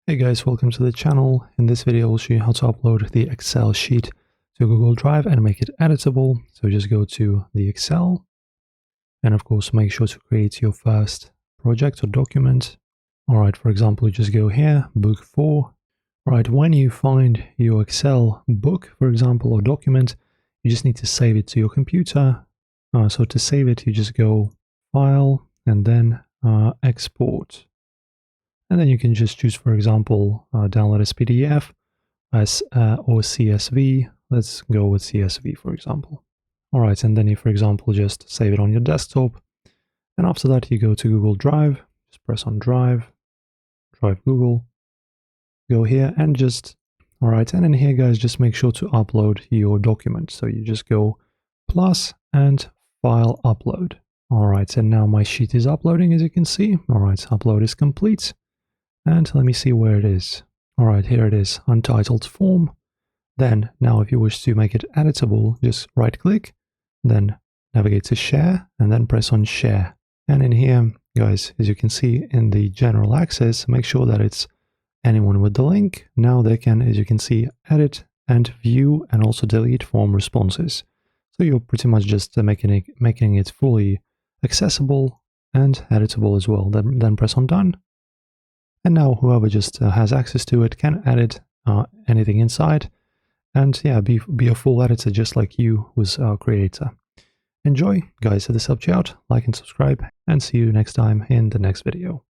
Hey guys, welcome to the channel. In this video, I'll show you how to upload the Excel sheet to Google Drive and make it editable. So just go to the Excel and of course, make sure to create your first project or document. All right, for example, you just go here, book 4. All right, when you find your Excel book, for example, or document, you just need to save it to your computer. So to save it, you just go File and then Export. And then you can just choose, for example, download as PDF or CSV. Let's go with CSV, for example. All right, and then you, for example, just save it on your desktop. And after that, you go to Google Drive, just press on Drive, Drive Google, go here and just, all right, and in here, guys, just make sure to upload your document. So you just go plus and File Upload. All right, and now my sheet is uploading, as you can see. All right, upload is complete. And let me see where it is. All right, here it is, untitled form. Then now if you wish to make it editable, just right click, then navigate to share and then press on share. And in here, guys, as you can see in the general access, make sure that it's anyone with the link. Now they can, as you can see, edit and view and also delete form responses. So you're pretty much just making it fully accessible and editable as well. Then press on done. And now whoever just has access to it can edit anything inside and yeah, be a full editor just like you was our creator. Enjoy, guys. If this helped you out, like and subscribe, and see you next time in the next video.